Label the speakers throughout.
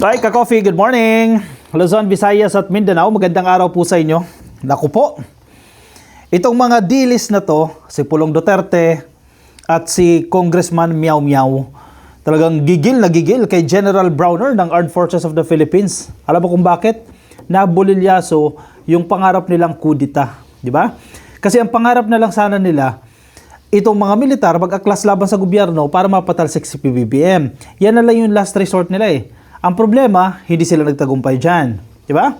Speaker 1: Hi, ka-coffee, good morning! Luzon, Visayas at Mindanao, magandang araw po sa inyo. Naku po, itong mga dilis na to, si Pulong Duterte at si Congressman Meow Meow, talagang gigil na gigil kay General Browner ng Armed Forces of the Philippines. Alam mo kung bakit? Nabulilyaso yung pangarap nilang kudita, di ba? Kasi ang pangarap na lang sana nila, itong mga militar mag-aklas laban sa gobyerno para mapatalsik si PBBM. Yan na lang yung last resort nila eh. Ang problema, hindi sila nagtagumpay dyan. Di ba?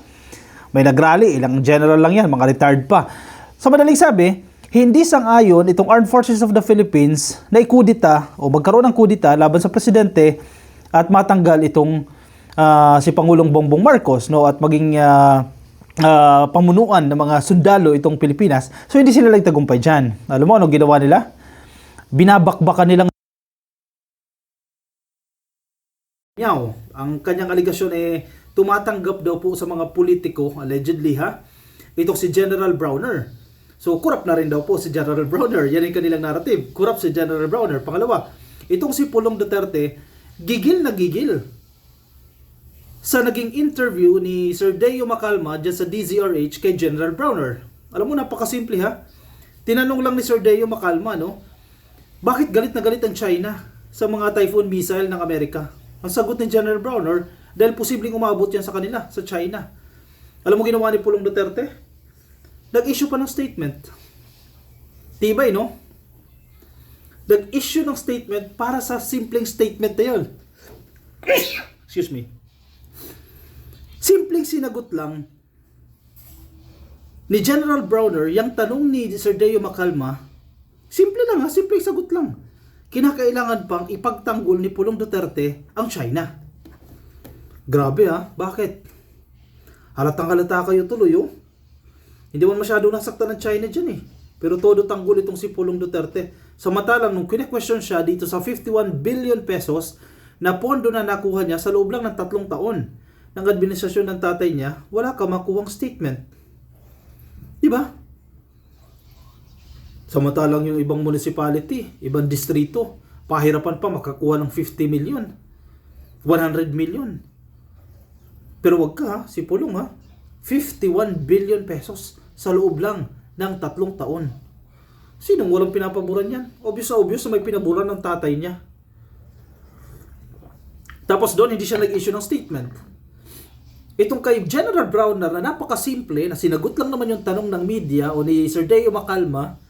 Speaker 1: May nagrally, ilang general lang yan, mga retired pa. Sa madaling sabi, hindi sang-ayon itong Armed Forces of the Philippines na ikudita o magkaroon ng kudita laban sa presidente at matanggal itong si Pangulong Bongbong Marcos, no, at maging pamunuan ng mga sundalo itong Pilipinas. So hindi sila nagtagumpay dyan. Alam mo ano ginawa nila? Binabakbakan nilang Meow. Ang kanyang aligasyon tumatanggap daw po sa mga politiko, allegedly ha, itong si General Browner. So, corrupt na rin daw po si General Browner. Yan yung kanilang narrative. Corrupt si General Browner. Pangalawa, itong si Pulong Duterte, gigil na gigil sa naging interview ni Sir Deo Macalma dyan sa DZRH kay General Browner. Alam mo, napakasimple ha. Tinanong lang ni Sir Deo Macalma, no, bakit galit na galit ang China sa mga Typhoon missile ng Amerika? Ang sagot ni General Browner, dahil posibleng umabot yan sa kanila, sa China. Alam mo ginawa ni Pulong Duterte? Nag-issue pa ng statement. Tibay, no? Nag-issue ng statement para sa simpleng statement na yun. Excuse me. Simpleng sinagot lang ni General Browner yung tanong ni Sir Deo Macalma. Simple lang ha, simpleng sagot lang. Kinakailangan pang ipagtanggol ni Pulong Duterte ang China. Grabe ha, bakit? Halatang halata kayo tuloy oh. Hindi man masyado nasaktan ng China dyan eh. Pero todo tanggol itong si Pulong Duterte. Samantalang nung kine-question siya dito sa 51 billion pesos na pondo na nakuha niya sa loob lang ng 3 taon ng administrasyon ng tatay niya, wala ka makuhang statement. Diba? Samantalang yung ibang municipality, ibang distrito, pahirapan pa makakuha ng 50 million, 100 million. Pero wag ka ha, si Pulong ha, 51 billion pesos sa loob lang ng 3 taon. Sinong walang pinapaboran yan? Obvious na may pinaboran ng tatay niya. Tapos doon, hindi siya nag-issue ng statement. Itong kay General Browner na napakasimple, na sinagot lang naman yung tanong ng media o ni Sir Deo Macalma,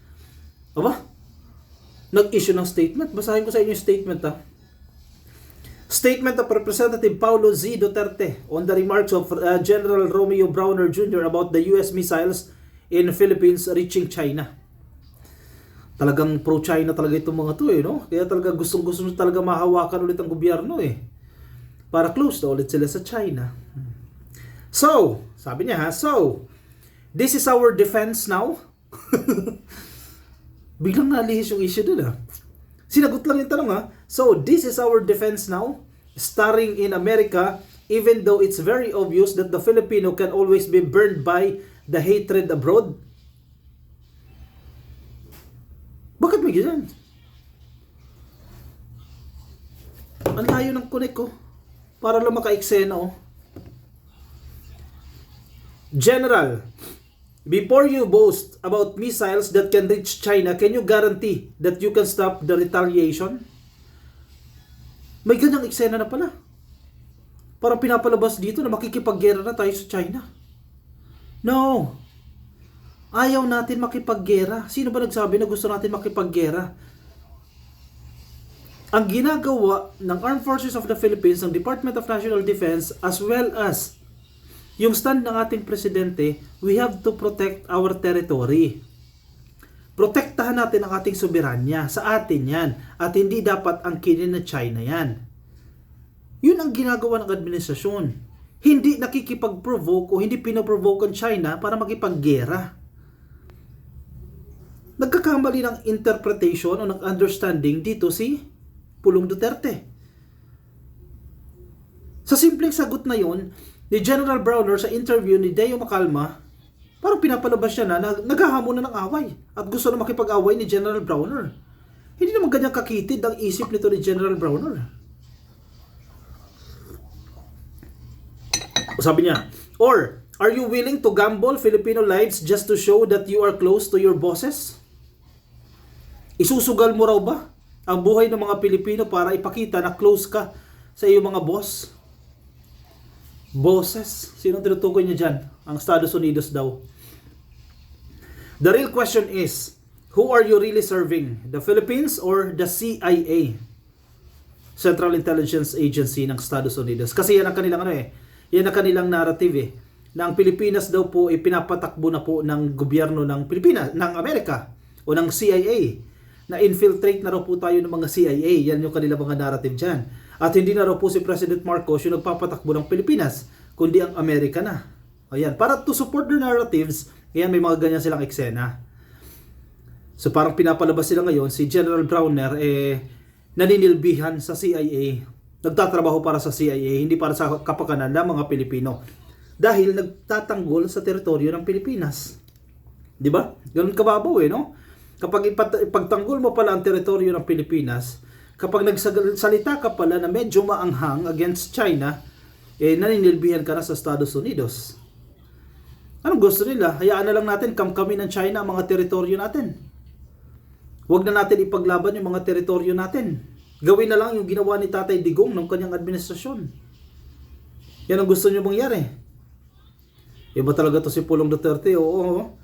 Speaker 1: nag-issue ng statement. Basahin ko sa inyo yung statement ha. Statement of Representative Paulo Z. Duterte on the remarks of General Romeo Browner Jr. about the US missiles in Philippines reaching China. Talagang pro-China talaga itong mga to no? Kaya talaga gustong-gusto talaga mahawakan ulit ang gobyerno para close na ulit sila sa China. So, sabi niya ha, so, this is our defense now. Biglang nalihis yung issue dun ha. Sinagot lang yung tanong ha. So, this is our defense now, starring in America, even though it's very obvious that the Filipino can always be burned by the hatred abroad. Bakit may ganyan? Ang layo ng connect ko. Para lang maka-eksena General, before you boast about missiles that can reach China, can you guarantee that you can stop the retaliation? May ganyang eksena na pala. Parang pinapalabas dito na makikipaggera na tayo sa China. No. Ayaw natin makipaggera. Sino ba nagsabi na gusto natin makipaggera? Ang ginagawa ng Armed Forces of the Philippines, ng Department of National Defense, as well as yung stand ng ating presidente, we have to protect our territory. Protektahan natin ang ating soberanya. Sa atin yan. At hindi dapat angkinin na China yan. Yun ang ginagawa ng administrasyon. Hindi nakikipag-provoke o hindi pinoprovoke ang China para makipaggera. Nagkakamali ng interpretation o ng understanding dito si Pulong Duterte. Sa simpleng sagot na yun, ni General Browner sa interview ni Deo Macalma, parang pinapalabas siya na naghahamon na ng away at gusto na makipag-away ni General Browner. Hindi naman ganyang kakitid ang isip nito ni General Browner. Sabi niya, or are you willing to gamble Filipino lives just to show that you are close to your bosses? Isusugal mo raw ba ang buhay ng mga Pilipino para ipakita na close ka sa iyong mga boss? Bosses? Sino tinutukoy niya dyan? Ang Estados Unidos daw. The real question is, who are you really serving? The Philippines or the CIA? Central Intelligence Agency ng Estados Unidos. Kasi yan ang kanilang yan ang kanilang narrative na ang Pilipinas daw po ay pinapatakbo na po ng gobyerno ng Pilipinas, ng Amerika o ng CIA. Na infiltrate na raw po tayo ng mga CIA. Yan yung kanilang mga narrative dyan. At hindi na raw po si President Marcos yung nagpapatakbo ng Pilipinas, kundi ang Amerika na. Ayan, para to support their narratives, ayan, may mga ganyan silang eksena. So parang pinapalabas sila ngayon, si General Browner naninilbihan sa CIA. Nagtatrabaho para sa CIA, hindi para sa kapakanan ng mga Pilipino. Dahil nagtatanggol sa teritoryo ng Pilipinas. Di ba? Ganun kababaw no? Kapag ipagtanggol mo pala ang teritoryo ng Pilipinas, kapag nagsalita ka pala na medyo maanghang against China, naninilbihan ka na sa Estados Unidos. Anong gusto nila? Hayaan na lang natin kamkami ng China ang mga teritoryo natin. Huwag na natin ipaglaban yung mga teritoryo natin. Gawin na lang yung ginawa ni Tatay Digong ng kanyang administrasyon. Yan ang gusto nyo mangyari. Iba talaga to si Pulong Duterte. Oo.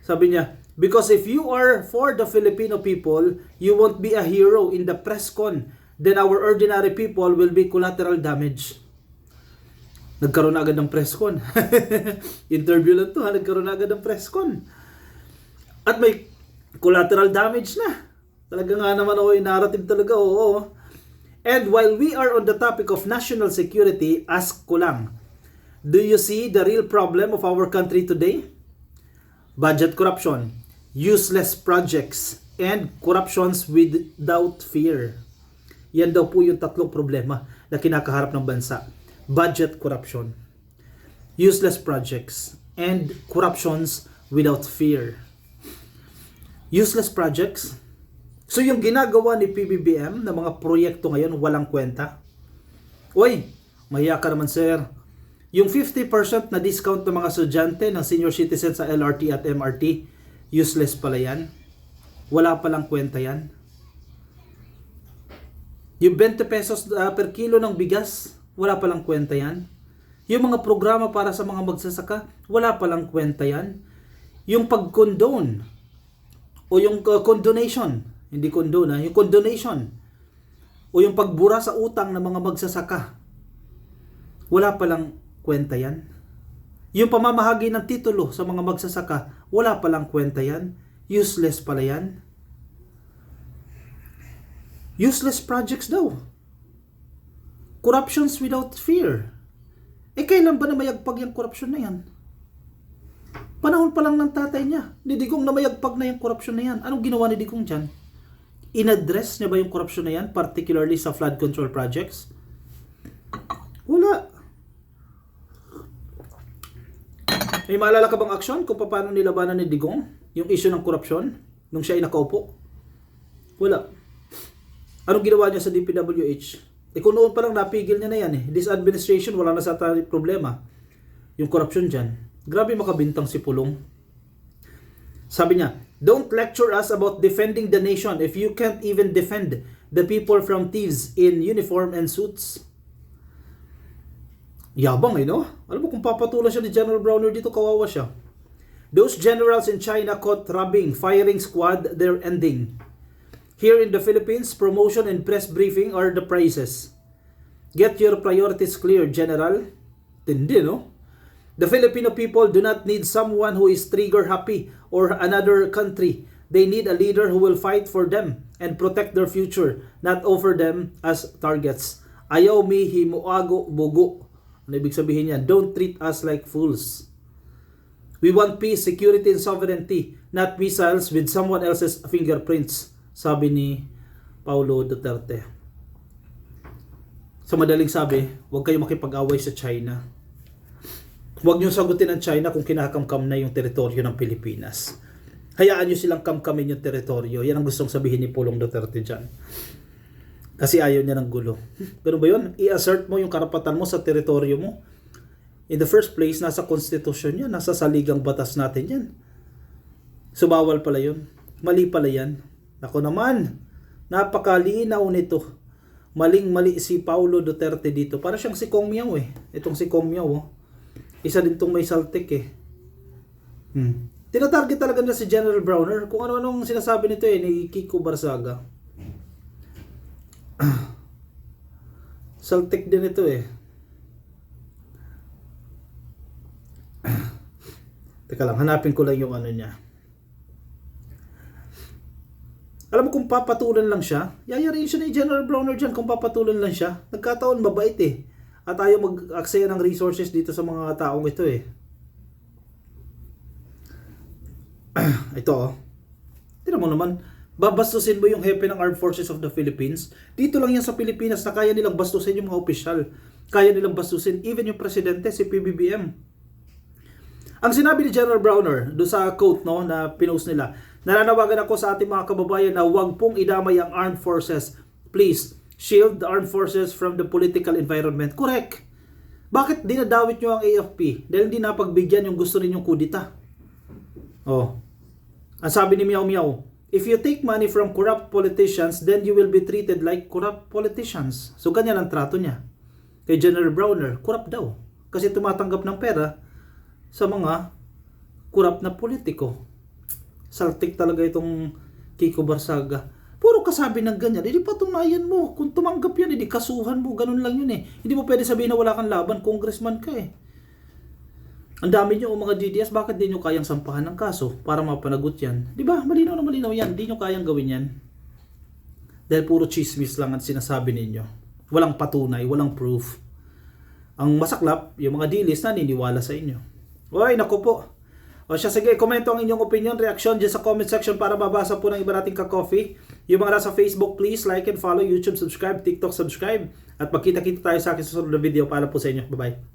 Speaker 1: Sabi niya, because if you are for the Filipino people, you won't be a hero in the press con. Then our ordinary people will be collateral damage. Nagkaroon na agad ng press con. Interview lang to, nagkaroon na agad ng press con. At may collateral damage na. Talaga nga naman narrative talaga, oo. And while we are on the topic of national security, ask ko lang, do you see the real problem of our country today? Budget corruption, useless projects, and corruptions without fear. Yan daw po yung tatlong problema na kinakaharap ng bansa. Budget corruption, useless projects, and corruptions without fear. Useless projects. So yung ginagawa ni PBBM na mga proyekto ngayon walang kwenta. Uy, mahiya ka naman sir. Yung 50% na discount ng mga estudyante ng senior citizen sa LRT at MRT, useless pala yan. Wala palang kwenta yan. Yung 20 pesos per kilo ng bigas, wala palang kwenta yan. Yung mga programa para sa mga magsasaka, wala palang kwenta yan. Yung pag-condone o yung condonation, hindi condone yung condonation o yung pagbura sa utang ng mga magsasaka, wala palang kwenta yan. Yung pamamahagi ng titulo sa mga magsasaka, wala palang kwenta yan. Useless pala yan. Useless projects daw. Corruptions without fear. Kailan ba na mayagpag yung corruption na yan? Panahon pa lang ng tatay niya. Ni Digong na mayagpag na yung corruption na yan. Anong ginawa ni Digong dyan? In-address niya ba yung corruption na yan? Particularly sa flood control projects? Wala. May maalala ka bang aksyon kung paano nilabanan ni Digong yung issue ng korupsyon nung siya ay nakaupo? Wala. Anong ginawa niya sa DPWH? Kung noon pa lang napigil niya na yan This administration, wala na sa problema. Yung korupsyon dyan. Grabe makabintang si Pulong. Sabi niya, don't lecture us about defending the nation if you can't even defend the people from thieves in uniform and suits. Yabang no? Alam mo kung papatulan siya ni General Browner dito, kawawa siya. Those generals in China caught robbing, firing squad, they're ending. Here in the Philippines, promotion and press briefing are the prizes. Get your priorities clear, General. Tindi, no? The Filipino people do not need someone who is trigger happy or another country. They need a leader who will fight for them and protect their future, not offer them as targets. Ayaw mi himuago bugo. Ano ibig sabihin yan? Don't treat us like fools. We want peace, security, and sovereignty, not missiles with someone else's fingerprints, sabi ni Paulo Duterte. Sa madaling sabi, huwag kayo makipag-away sa China. Huwag niyo sagutin ang China kung kinakamkam na yung teritoryo ng Pilipinas. Hayaan niyo silang kamkamin yung teritoryo. Yan ang gustong sabihin ni Pulong Duterte dyan. Kasi ayaw niya ng gulo. Ganun ba yun? I-assert mo yung karapatan mo sa teritoryo mo. In the first place, nasa konstitusyon yan, nasa saligang batas natin yan. So bawal pala yun. Mali pala yan. Ako naman, napakalinaw nito. Maling-mali si Paulo Duterte dito. Para siyang si Kong Miao eh. Itong si Kong Miao, oh. Isa din tong may saltik eh. Tinatarget talaga na si General Browner. Kung ano-anong sinasabi nito eh, ni Kiko Barzaga. Saltik din ito eh. Teka lang, hanapin ko lang yung ano niya. Alam mo kung papatulan lang siya, yayarin siya ni General Browner dyan kung papatulan lang siya. Nagkataon mabait eh. At ayaw mag-aksaya ng resources dito sa mga taong ito eh. Ito oh. Tignan mo naman, babastusin mo yung hepe ng Armed Forces of the Philippines. Dito lang yan sa Pilipinas na kaya nilang bastusin yung mga opisyal. Kaya nilang bastusin even yung presidente, si PBBM. Ang sinabi ni General Browner doon sa quote no, na pinost nila, nananawagan ako sa ating mga kababayan na huwag pong idamay ang armed forces. Please, shield the armed forces from the political environment. Correct. Bakit dinadawit nyo ang AFP? Dahil hindi napagbigyan yung gusto ninyong kudita. Oh. Ang sabi ni Miao Miao, if you take money from corrupt politicians, then you will be treated like corrupt politicians. So ganyan ang trato niya. Kay General Browner, corrupt daw. Kasi tumatanggap ng pera sa mga corrupt na politiko. Saltik talaga itong Kiko Barzaga. Puro kasabi ng ganyan, hindi patunayan mo. Kung tumanggap yan, hindi kasuhan mo. Ganun lang yun eh. Hindi mo pwede sabihin na wala kang laban, congressman ka eh. Ang dami nyo mga DDS, bakit di nyo kayang sampahan ng kaso para mapanagot yan? Di ba? Malinaw na malinaw yan. Di nyo kayang gawin yan. Dahil puro chismis lang ang sinasabi ninyo. Walang patunay, walang proof. Ang masaklap, yung mga DDS na niniwala sa inyo. Uy, naku po. O siya, sige, komento ang inyong opinion, reaction dyan sa comment section para mabasa po ng iba nating ka-coffee. Yung mga nasa Facebook, please like and follow, YouTube, subscribe, TikTok, subscribe. At magkita-kita tayo sa akin sa susunod na video para po sa inyo. Bye-bye.